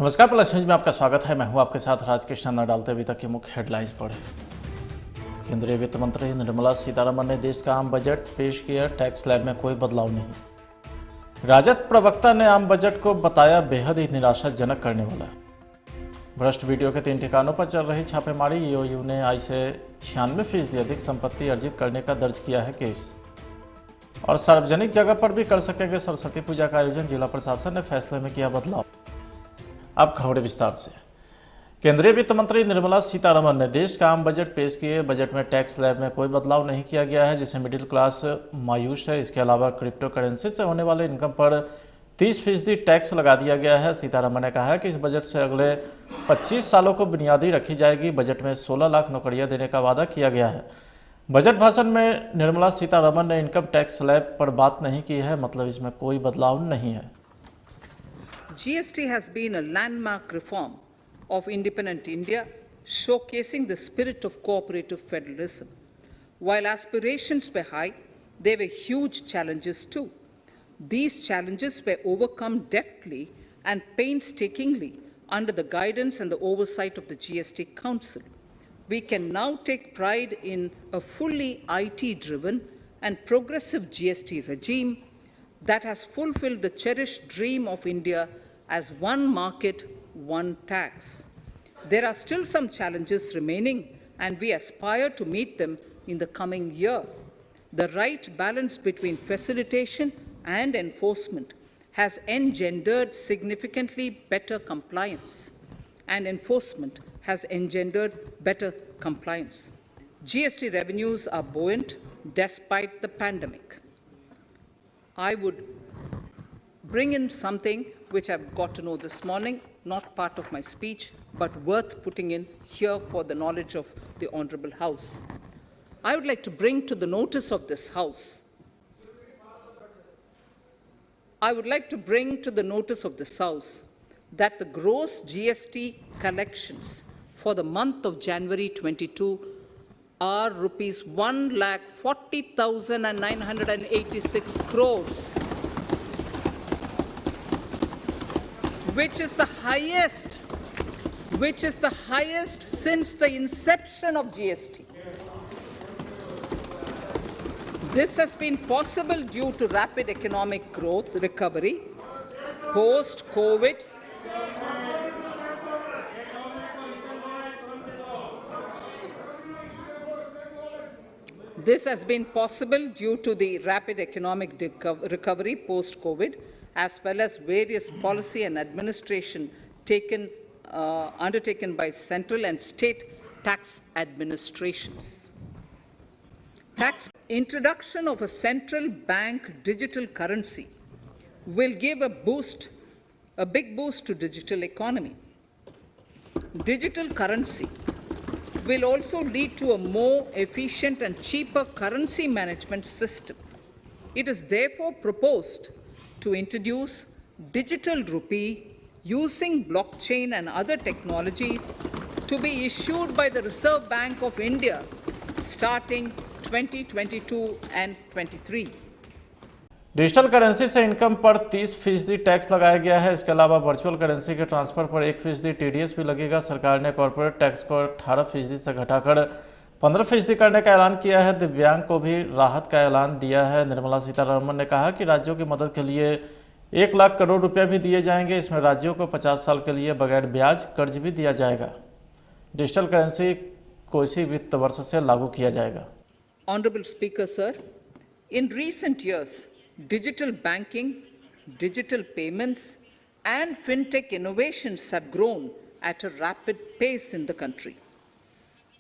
नमस्कार, plus news में आपका स्वागत है। मैं हूं आपके साथ राजकृष्ण। न डालते अभी तक के मुख्य हेडलाइंस पढ़े। केंद्रीय वित्त मंत्री निर्मला सीतारमण ने देश का आम बजट पेश किया, टैक्स स्लैब में कोई बदलाव नहीं। राजद प्रवक्ता ने आम बजट को बताया बेहद ही निराशाजनक करने वाला। भ्रष्ट वीडियो के 3 ठिकानों पर चल रही छापेमारी। ईओयू ने आई से 96% अधिक संपत्ति अर्जित करने का दर्ज किया है केस। और सार्वजनिक जगह पर भी कर सकेंगे सरस्वती पूजा का आयोजन, जिला प्रशासन ने फैसले में किया बदलाव। अब खबरें विस्तार से। केंद्रीय वित्त मंत्री निर्मला सीतारमण ने देश का आम बजट पेश किए। बजट में टैक्स स्लैब में कोई बदलाव नहीं किया गया है, जिससे मिडिल क्लास मायूस है। इसके अलावा क्रिप्टो करेंसी से होने वाले इनकम पर 30% टैक्स लगा दिया गया है। सीतारमण ने कहा कि इस बजट से अगले 25 सालों को बुनियादी रखी जाएगी। बजट में 16 लाख नौकरियां देने का वादा किया गया है। बजट भाषण में निर्मला सीतारमण ने इनकम टैक्स स्लैब पर बात नहीं की है, मतलब इसमें कोई बदलाव नहीं है। GST has been a landmark reform of independent India, showcasing the spirit of cooperative federalism. While aspirations were high, there were huge challenges too. These challenges were overcome deftly and painstakingly under the guidance and the oversight of the GST Council. We can now take pride in a fully IT-driven and progressive GST regime that has fulfilled the cherished dream of India as one market, one tax. There are still some challenges remaining, and we aspire to meet them in the coming year. The right balance between facilitation and enforcement has engendered significantly better compliance, and enforcement has engendered better compliance. GST revenues are buoyant despite the pandemic. I would bring in something which I've got to know this morning, not part of my speech, but worth putting in here for the knowledge of the Honourable House. I would like to bring to the notice of this House, that the gross GST collections for the month of January 22 are rupees 1,40,986 crores. Which is the highest since the inception of GST. This has been possible due to rapid economic growth, recovery, post-COVID. This has been possible due to the rapid economic recovery post-COVID, as well as various policy and administration undertaken by central and state tax administrations. Introduction of a central bank digital currency will give a big boost to digital economy. Digital currency will also lead to a more efficient and cheaper currency management system. It is therefore proposed to introduce digital rupee using blockchain and other technologies to be issued by the Reserve Bank of India starting 2022 and 23. Digital currency से income पर 30% tax लगाया गया है। इसके अलावा virtual currency के transfer पर 1% TDS भी लगेगा। सरकार ने कॉर्पोरेट टैक्स को 18% से घटाकर 15% करने का ऐलान किया है। दिव्यांग को भी राहत का ऐलान दिया है। निर्मला सीतारमण ने कहा कि राज्यों की मदद के लिए 1 लाख करोड़ रुपए भी दिए जाएंगे। इसमें राज्यों को 50 साल के लिए बगैर ब्याज कर्ज भी दिया जाएगा। डिजिटल करेंसी को इसी वित्त वर्ष से लागू किया जाएगा। Honorable Speaker, sir, in recent years, digital banking, digital payments, and fintech innovations have grown at a rapid pace in the country.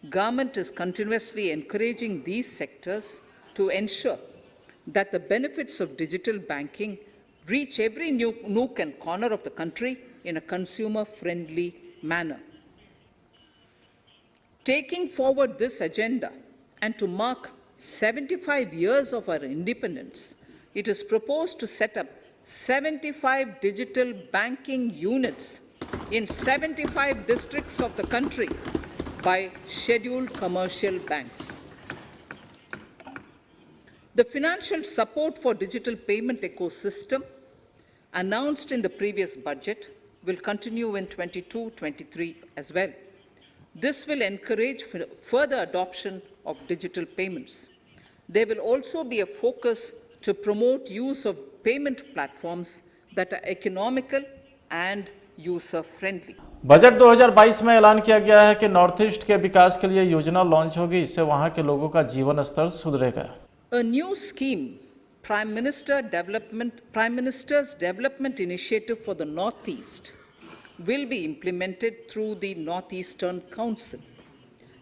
Government is continuously encouraging these sectors to ensure that the benefits of digital banking reach every nook and corner of the country in a consumer-friendly manner. Taking forward this agenda and to mark 75 years of our independence, it is proposed to set up 75 digital banking units in 75 districts of the country by scheduled commercial banks. The financial support for digital payment ecosystem announced in the previous budget will continue in 22-23 as well. This will encourage further adoption of digital payments. There will also be a focus to promote use of payment platforms that are economical and user-friendly. Budget 2022 में ऐलान किया गया है कि north east के विकास के लिए योजना लॉन्च होगी। इससे वहां के लोगों का जीवन स्तर सुधरेगा। A new scheme, Prime Minister's Development Initiative for the Northeast, will be implemented through the Northeastern Council.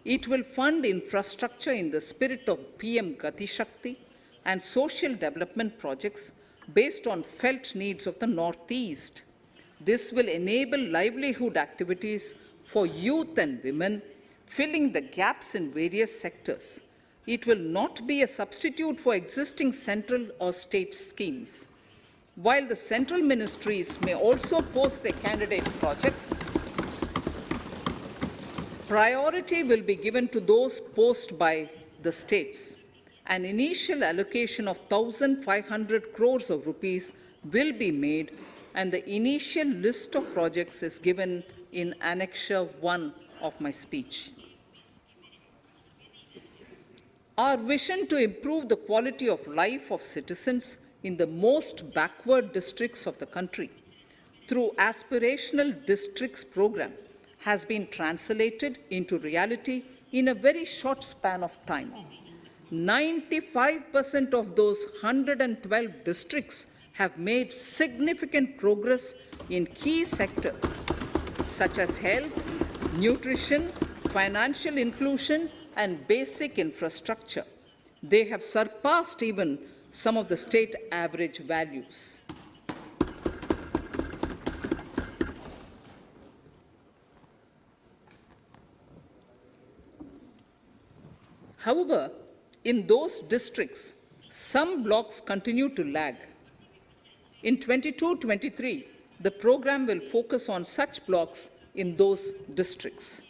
It will fund infrastructure in the spirit of PM Gati Shakti and social development projects based on felt needs of the Northeast. This will enable livelihood activities for youth and women, filling the gaps in various sectors. It will not be a substitute for existing central or state schemes. While the central ministries may also post their candidate projects, priority will be given to those posted by the states. An initial allocation of 1,500 crores of rupees will be made, and the initial list of projects is given in Annexure 1 of my speech. Our vision to improve the quality of life of citizens in the most backward districts of the country through Aspirational Districts program has been translated into reality in a very short span of time. 95% of those 112 districts have made significant progress in key sectors such as health, nutrition, financial inclusion, and basic infrastructure. They have surpassed even some of the state average values. However, in those districts, some blocks continue to lag. In 22-23, the program will focus on such blocks in those districts.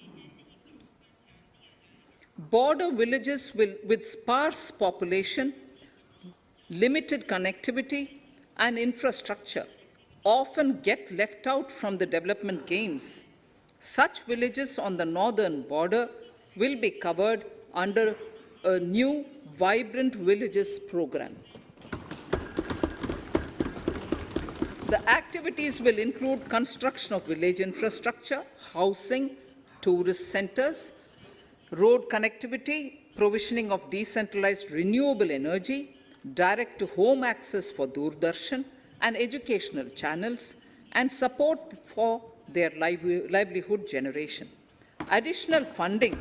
Border villages with sparse population, limited connectivity, and infrastructure often get left out from the development gains. Such villages on the northern border will be covered under a new Vibrant Villages program. The activities will include construction of village infrastructure, housing, tourist centers, road connectivity, provisioning of decentralized renewable energy, direct-to-home access for Doordarshan and educational channels, and support for their livelihood generation. Additional funding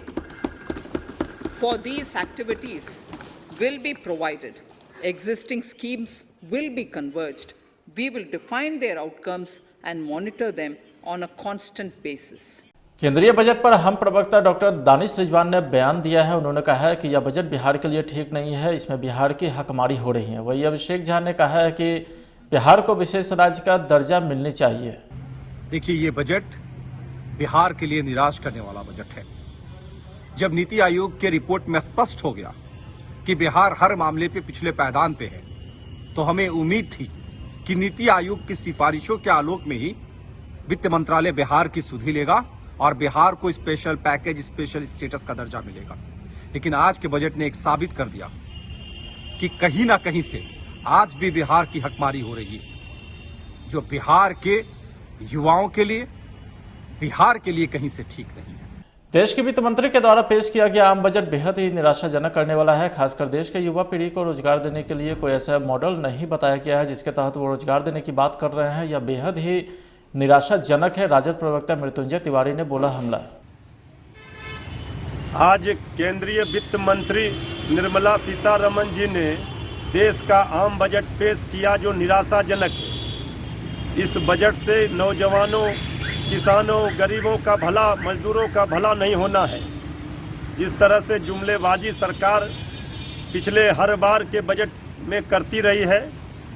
for these activities will be provided. Existing schemes will be converged. We will define their outcomes and monitor them on a constant basis. केंद्रीय budget पर हम प्रवक्ता doctor Danish Rizwan ने बयान दिया है। उन्होंने कहा है कि यह बजट बिहार के लिए ठीक नहीं है, इसमें बिहार की हकमारी हो रही है। वही अभिषेक झा ने कहा है कि बिहार को विशेष राज्य का दर्जा मिलनी चाहिए। देखिए, ये बजट बिहार के लिए निराश करने वाला बजट है। जब नीति आयोग के रिपोर्ट में स्पष्ट हो गया कि बिहार हर मामले पे पिछले पायदान पे है, तो हमें उम्मीद थी कि नीति आयोग की सिफारिशों के आलोक में ही वित्त मंत्रालय बिहार की सुधि लेगा और बिहार को स्पेशल पैकेज, स्पेशल स्टेटस का दर्जा मिलेगा। लेकिन आज के बजट ने एक साबित कर दिया कि कहीं ना कहीं से आज भी बिहार की हकमारी हो रही है, जो बिहार के युवाओं के लिए, बिहार के लिए कहीं से ठीक नहीं है। देश के वित्त मंत्री के द्वारा पेश किया गया आम बजट बेहद ही निराशाजनक करने वाला है। खासकर देश के युवा पीढ़ी को रोजगार देने के लिए कोई ऐसा मॉडल नहीं बताया गया है जिसके तहत वो रोजगार देने की बात कर रहे हैं। यह बेहद ही निराशाजनक है। राजद प्रवक्ता मृत्युंजय तिवारी ने बोला हमला। आज केंद्रीय वित्त मंत्री निर्मला सीतारमण जी ने देश का आम बजट पेश किया जो निराशाजनक है। इस बजट से नौजवानों, किसानों, गरीबों का भला, मजदूरों का भला नहीं होना है। जिस तरह से जुमलेबाजी सरकार पिछले हर बार के बजट में करती रही है,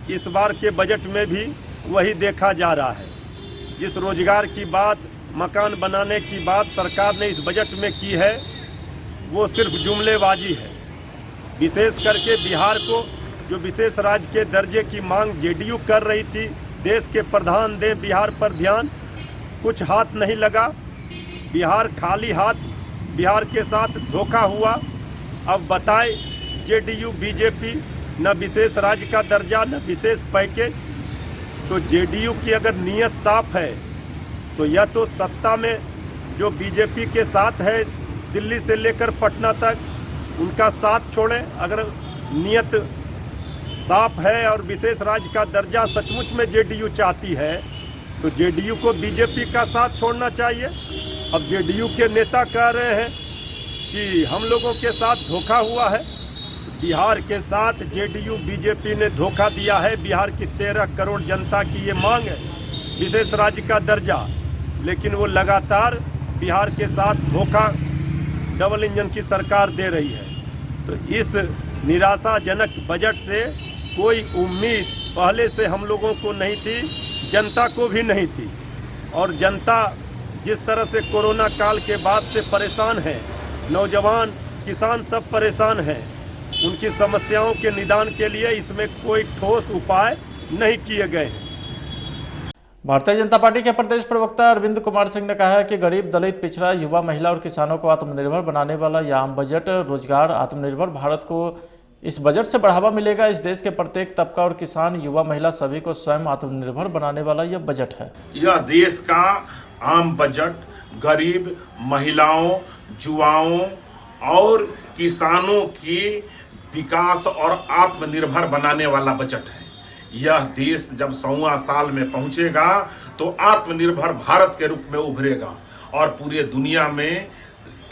इस बार के बजट में भी वही देखा जा रहा है। जिस रोजगार की बात, मकान बनाने की बात सरकार ने इस बजट में की है, वो सिर्फ जुमलेबाजी है। विशेष करके बिहार को जो विशेष राज्य के दर्जे की मांग जेडीयू कर रही थी, देश के प्रधान दें बिहार पर ध्यान, कुछ हाथ नहीं लगा। बिहार खाली हाथ, बिहार के साथ धोखा हुआ। अब बताए जेडीयू बीजेपी न विशेष राज्य का दर्जा न विशेष पैकेज। तो जेडीयू की अगर नीयत साफ है तो यह तो सत्ता में जो बीजेपी के साथ है दिल्ली से लेकर पटना तक उनका साथ छोड़ें। अगर नीयत साफ है और विशेष राज्य का दर्जा सचमुच में जेडीयू चाहती है तो जेडीयू को बीजेपी का साथ छोड़ना चाहिए। अब जेडीयू के नेता कह रहे हैं कि हम लोगों के साथ धोखा हुआ है। बिहार के साथ जेडीयू बीजेपी ने धोखा दिया है। बिहार की 13 करोड़ जनता की ये मांग है विशेष राज्य का दर्जा, लेकिन वो लगातार बिहार के साथ धोखा डबल इंजन की सरकार दे रही है। तो इस निराशाजनक बजट से कोई उम्मीद पहले से हम लोगों को नहीं थी, जनता को भी नहीं थी। और जनता जिस तरह से कोरोना काल के बाद से परेशान है, नौजवान किसान सब परेशान हैं। उनकी समस्याओं के निदान के लिए इसमें कोई ठोस उपाय नहीं किए गए हैं। भारतीय जनता पार्टी के प्रदेश प्रवक्ता अरविंद कुमार सिंह ने कहा है कि गरीब, दलित, पिछड़ा, युवा, महिला और किसानों को आत्मनिर्भर बनाने वाला यह आम बजट रोजगार, आत्मनिर्भर भारत को इस बजट से बढ़ावा मिलेगा। इस देश के प्रत्येक तबका और किसान, युवा, महिला सभी को स्वयं आत्मनिर्भर बनाने वाला यह बजट है। यह देश का आम बजट गरीब, महिलाओं, युवाओं और किसानों की विकास और आत्मनिर्भर बनाने वाला बजट है। यह देश जब 100वां साल में पहुंचेगा तो आत्मनिर्भर भारत के रूप में उभरेगा और पूरे दुनिया में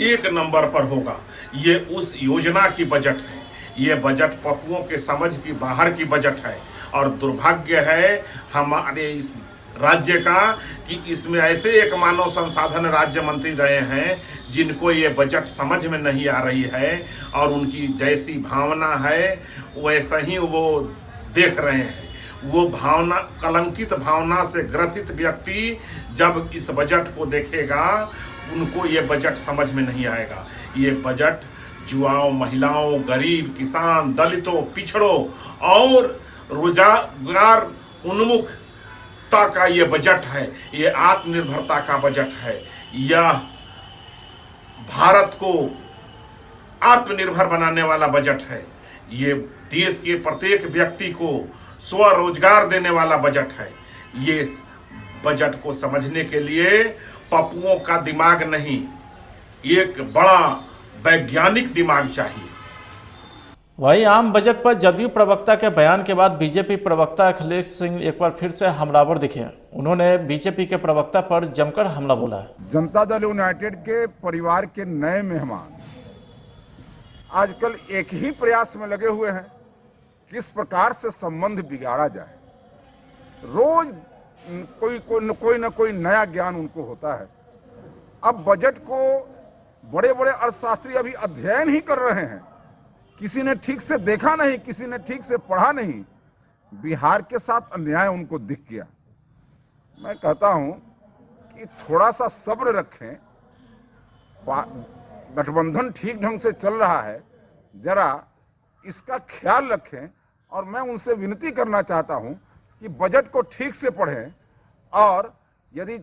1 नंबर पर होगा। ये उस योजना की बजट है। ये बजट पप्पुओं के समझ की बाहर की बजट है और दुर्भाग्य है हमारे इस राज्य का कि इसमें ऐसे एक मानव संसाधन राज्य मंत्री रहे हैं जिनको ये बजट समझ में नहीं आ रही है और उनकी जैसी भावना है वैसा ही वो देख रहे हैं। वो भावना, कलंकित भावना से ग्रसित व्यक्ति जब इस बजट को देखेगा उनको ये बजट समझ में नहीं आएगा। ये बजट युवाओं, महिलाओं, गरीब, किसान, दलितों, पिछड़ों और रोजगार उन्मुखता का ये बजट है। ये आत्मनिर्भरता का बजट है। यह भारत को आत्मनिर्भर बनाने वाला बजट है। ये देश के प्रत्येक व्यक्ति को स्वरोजगार देने वाला बजट है। ये बजट को समझने के लिए पप्पुओं का दिमाग नहीं, एक बड़ा वैज्ञानिक दिमाग चाहिए। वहीं आम बजट पर जदयू प्रवक्ता के बयान के बाद बीजेपी प्रवक्ता अखिलेश सिंह एक बार फिर से हमलावर दिखे। उन्होंने बीजेपी के प्रवक्ता पर जमकर हमला बोला है। जनता दल यूनाइटेड के परिवार के नए मेहमान आजकल एक ही प्रयास में लगे हुए हैं, किस प्रकार से संबंध बिगाड़ा जाए। रोज कोई न कोई नया ज्ञान उनको होता है। अब बजट को बड़े बड़े अर्थशास्त्री अभी अध्ययन ही कर रहे हैं, किसी ने ठीक से देखा नहीं, किसी ने ठीक से पढ़ा नहीं। बिहार के साथ अन्याय उनको दिख गया। मैं कहता हूं कि थोड़ा सा सब्र रखें, गठबंधन ठीक ढंग से चल रहा है, जरा इसका ख्याल रखें। और मैं उनसे विनती करना चाहता हूं कि बजट को ठीक से पढ़ें। और यदि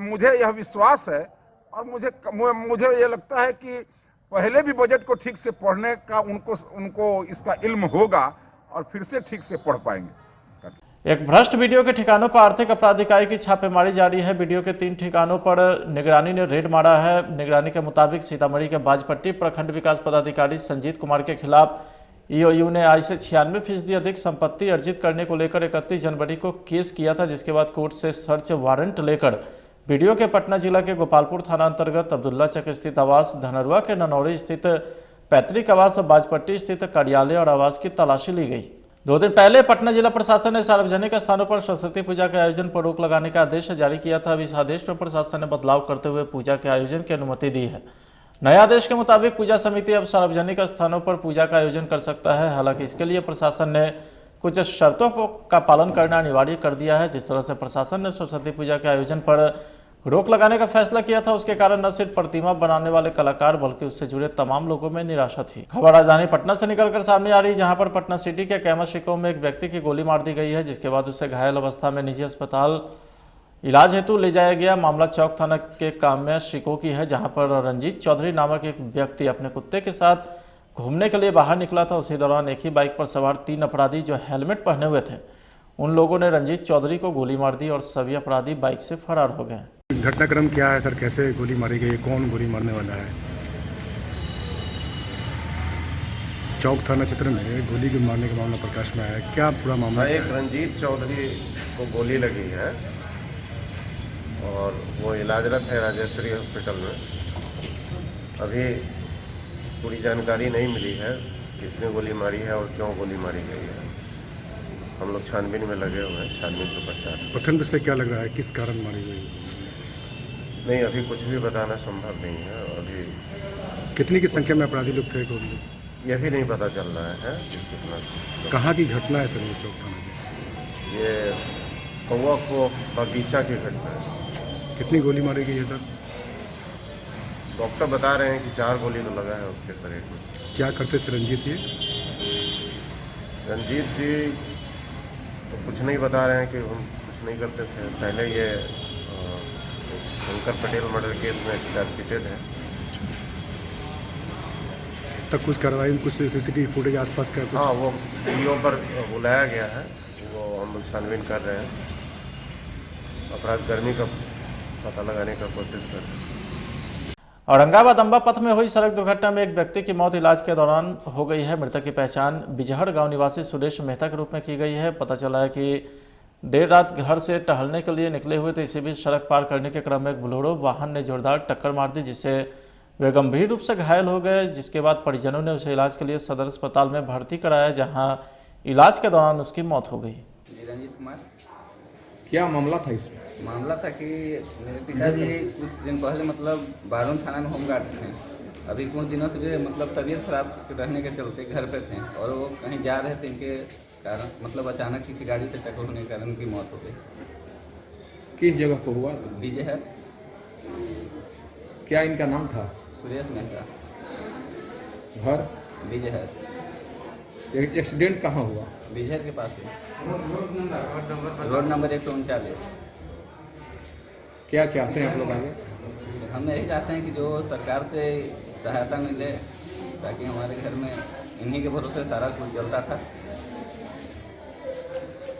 मुझे यह विश्वास है और मुझे यह लगता है कि पहले भी बजट को ठीक से पढ़ने का उनको इसका इल्म होगा और फिर से ठीक से पढ़ पाएंगे। एक भ्रष्ट वीडियो के ठिकानों पर आर्थिक अपराध इकाई की छापेमारी जारी है। वीडियो के 3 ठिकानों पर निगरानी ने रेड मारा है। निगरानी के मुताबिक सीतामढ़ी के बाजपट्टी प्रखंड विकास पदाधिकारी संजीत कुमार के खिलाफ ईओयू ने आज से 96% अधिक संपत्ति अर्जित करने को लेकर 31 जनवरी को केस किया था, जिसके बाद कोर्ट से सर्च वारंट लेकर वीडियो के पटना जिला के गोपालपुर थाना अंतर्गत अब्दुल्ला चक स्थित आवास, धनरुआ के ननौरी स्थित पैतृक आवास, बाजपट्टी स्थित कार्यालय और आवास की तलाशी ली गई। 2 दिन पहले पटना जिला प्रशासन ने सार्वजनिक स्थानों पर सरस्वती पूजा के आयोजन पर रोक लगाने का आदेश जारी किया था। अब इस आदेश में प्रशासन ने बदलाव करते हुए पूजा के आयोजन की अनुमति दी है। नए आदेश के मुताबिक पूजा समिति अब सार्वजनिक स्थानों पर पूजा का आयोजन कर सकता है। हालांकि इसके लिए प्रशासन ने कुछ शर्तों का पालन करना अनिवार्य कर दिया है। जिस तरह से प्रशासन ने सरस्वती पूजा के आयोजन पर रोक लगाने का फैसला किया था, उसके कारण न सिर्फ प्रतिमा बनाने वाले कलाकार बल्कि उससे जुड़े तमाम लोगों में निराशा थी। खबर राजधानी पटना से निकलकर सामने आ रही, जहां पर पटना सिटी के कैमस शिको में एक व्यक्ति की गोली मार दी गई है, जिसके बाद उसे घायल अवस्था में निजी अस्पताल इलाज हेतु ले जाया गया मामला चौक थाना के काम्या शिको की है, जहां पर रंजीत चौधरी नामक एक व्यक्ति अपने कुत्ते के साथ घूमने के लिए बाहर निकला था। उसी दौरान एक ही बाइक पर सवार 3 अपराधी जो हेलमेट पहने हुए थे, उन लोगों ने रंजीत चौधरी को गोली मार दी और सभी अपराधी बाइक से फरार हो गए। घटनाक्रम क्या है सर, कैसे गोली मारी गई, कौन गोली मारने वाला है? चौक थाना क्षेत्र में गोली के मारने का मामला प्रकाश में आया है, क्या पूरा मामला है? एक रंजीत चौधरी को गोली लगी है और वो इलाजरत है राजेश्वरी हॉस्पिटल में। अभी पूरी जानकारी नहीं मिली है किसने गोली मारी है और क्यों गोली मारी गई है। हम लोग छानबीन में लगे हुए हैं, छानबीन के पश्चात। प्रथम दृष्टया क्या लग रहा है, किस कारण मारी गई? नहीं, अभी कुछ भी बताना संभव नहीं है। अभी कितनी की संख्या में अपराधी लोग थे? यह भी नहीं पता चल रहा है कितना। कहाँ की घटना है सर ये चौक थाना की? ये कौवा को बगीचा की घटना है। कितनी गोली मारी गई है सर? डॉक्टर बता रहे हैं कि 4 गोली तो लगा है उसके शरीर में। क्या करते थे रंजीत ये? रंजीत जी तो कुछ नहीं बता रहे हैं कि हम कुछ नहीं करते थे। पहले ये शंकर पटेल मर्डर केस में चार्जशीटेड है। तब कुछ कार्रवाई में कुछ सीसीटीवी फुटेज आसपास का कुछ? हाँ, वो वीडियो पर बुलाया गया है, वो हम लोग छानबीन कर रहे हैं। अपराध कर्मी का पता लगाने का कोशिश कर रहे हैं। औरंगाबाद अंबा पथ में हुई सड़क दुर्घटना में एक व्यक्ति की मौत इलाज के दौरान हो गई है। मृतक की पहचान बिजहड़ गांव निवासी सुरेश मेहता के रूप में की गई है। पता चला है कि देर रात घर से टहलने के लिए निकले हुए थे। इसी बीच सड़क पार करने के क्रम में एक बोलेरो वाहन ने जोरदार टक्कर मार दी, जिससे वे गंभीर रूप से घायल हो गए। जिसके बाद परिजनों ने उसे इलाज के लिए सदर अस्पताल में भर्ती कराया, जहां इलाज के दौरान उसकी मौत हो गई। रंजीत कुमार। क्या मामला था इसमें? मामला था कि मेरे पिताजी कुछ दिन पहले मतलब बारून थाना में होमगार्ड थे। अभी कुछ दिनों से मतलब तबीयत खराब रहने के चलते घर पे थे और वो कहीं जा रहे थे। इनके कारण मतलब अचानक किसी गाड़ी से टक्कर होने के कारण उनकी मौत हो गई। किस जगह को हुआ? विजय है। क्या इनका नाम था? सुरेश मेहता। घर विजय है। एक्सीडेंट कहाँ हुआ? विजय के पास है, रोड नंबर 139। क्या चाहते हैं आप लोग आगे? हम यही चाहते हैं कि जो सरकार से सहायता मिले, ताकि हमारे घर में इन्हीं के भरोसे सारा कुछ चलता था।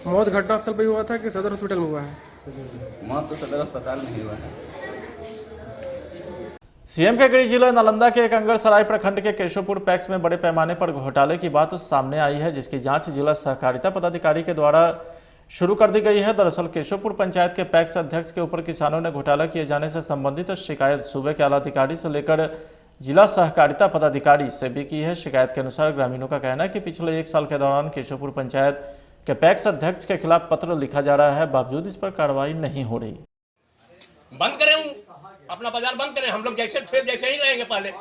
मौत घटनास्थल पर हुआ था कि सदर हॉस्पिटल में हुआ है? मौत तो सदर अस्पताल में ही हुआ है। सीएम के गृह जिला नालंदा के एकंगरसराय प्रखंड के केशवपुर पैक्स में बड़े पैमाने पर घोटाले की बात सामने आई है, जिसकी जांच जिला सहकारिता पदाधिकारी के द्वारा शुरू कर दी गई है। दरअसल केशवपुर पंचायत के पैक्स अध्यक्ष के ऊपर किसानों ने घोटाला किए जाने से संबंधित शिकायत सूबे के आला अधिकारी से लेकर जिला सहकारिता पदाधिकारी से भी की है। शिकायत के अनुसार ग्रामीणों का कहना है कि पिछले 1 साल के दौरान केशवपुर पंचायत के पैक्स अध्यक्ष के खिलाफ पत्र लिखा जा रहा है, बावजूद इस पर कार्रवाई नहीं हो रही। बंद करें अपना बाजार बंद करें, हम लोग जैसे थे जैसे ही रहेंगे पहले।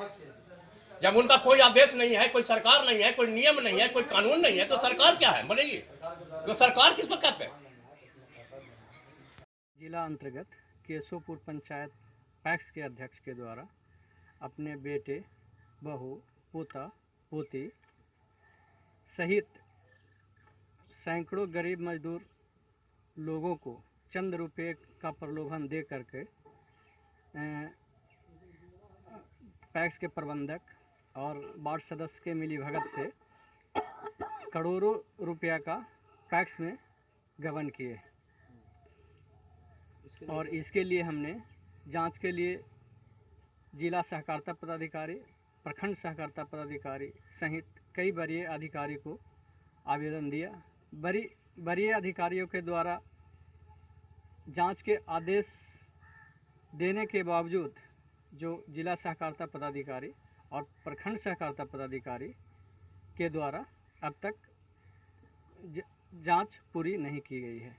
जब उनका कोई आदेश नहीं है, कोई सरकार नहीं है, कोई नियम नहीं है, कोई कानून नहीं है, तो सरकार क्या है बनेगी? तो सरकार किसको कहते हैं? जिला अंतर्गत केशवपुर पंचायत पैक्स के अध्यक्ष के द्वारा अपने बेटे, बहू, पोता, पोती सहित सैकड़ों गरीब मजदूर लोगों को चंद रुपये का प्रलोभन दे करके पैक्स के प्रबंधक और वार्ड सदस्य के मिलीभगत से करोड़ों रुपया का पैक्स में गबन किए। और इसके लिए हमने जांच के लिए जिला सहकारिता पदाधिकारी, प्रखंड सहकारिता पदाधिकारी सहित कई वरीय अधिकारी को आवेदन दिया। वरीय अधिकारियों के द्वारा जांच के आदेश देने के बावजूद जो जिला सहकारिता पदाधिकारी और प्रखंड सहकारिता पदाधिकारी के द्वारा अब तक जांच पूरी नहीं की गई है।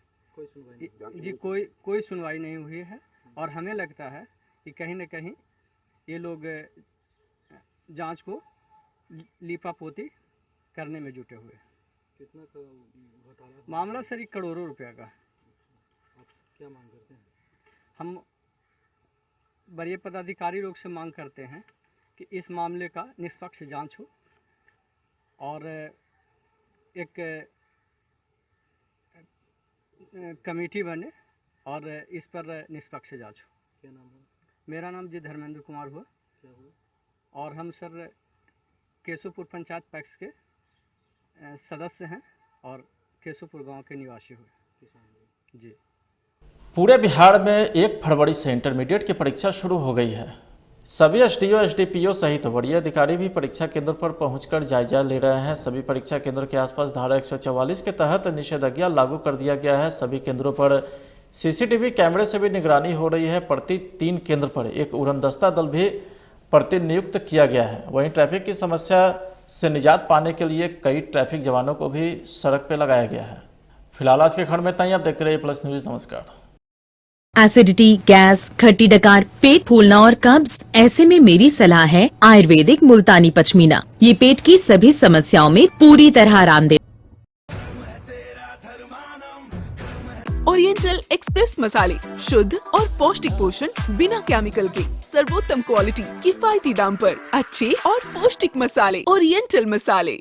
कोई सुनवाई नहीं हुई है और हमें लगता है कि कहीं न कहीं ये लोग जांच को लीपापोती करने में जुटे हुए। कितना का घोटाला? मामला सर करोड़ों रुपया का। क्या मांग करते हैं? हम वरीय पदाधिकारी लोग से मांग करते हैं कि इस मामले का निष्पक्ष जांच हो और एक कमेटी बने और इस पर निष्पक्ष जांच हो। क्या नाम है? मेरा नाम जी धर्मेंद्र कुमार हुआ क्या हुआ? और हम सर केशवपुर पंचायत पैक्स के सदस्य हैं और केशवपुर गांव के निवासी हुए जी। पूरे बिहार में 1 फरवरी से इंटरमीडिएट की परीक्षा शुरू हो गई है। सभी एसडीओ, एसडीपीओ सहित वरीय अधिकारी भी परीक्षा केंद्र पर पहुंचकर जायजा ले रहे हैं। सभी परीक्षा केंद्र के आसपास धारा 144 के तहत निषेधाज्ञा लागू कर दिया गया है। सभी केंद्रों पर सीसीटीवी कैमरे से भी निगरानी हो रही है। प्रति 3 केंद्र पर एक उड़नदस्ता दल भी प्रतिनियुक्त किया गया है। वहीं ट्रैफिक की समस्या से निजात पाने के लिए कई ट्रैफिक जवानों को भी सड़क पर लगाया गया है। फिलहाल आज के खंड में इतना ही। आप देखते रहिए प्लस न्यूज। नमस्कार। एसिडिटी, गैस, खट्टी डकार, पेट फूलना और कब्ज, ऐसे में मेरी सलाह है आयुर्वेदिक मुल्तानी पश्मीना। ये पेट की सभी समस्याओं में पूरी तरह आरामदेह। ओरिएंटल एक्सप्रेस मसाले, शुद्ध और पौष्टिक पोषण बिना केमिकल के, सर्वोत्तम क्वालिटी, किफायती दाम पर अच्छे और पौष्टिक मसाले। ओरिएंटल मसाले।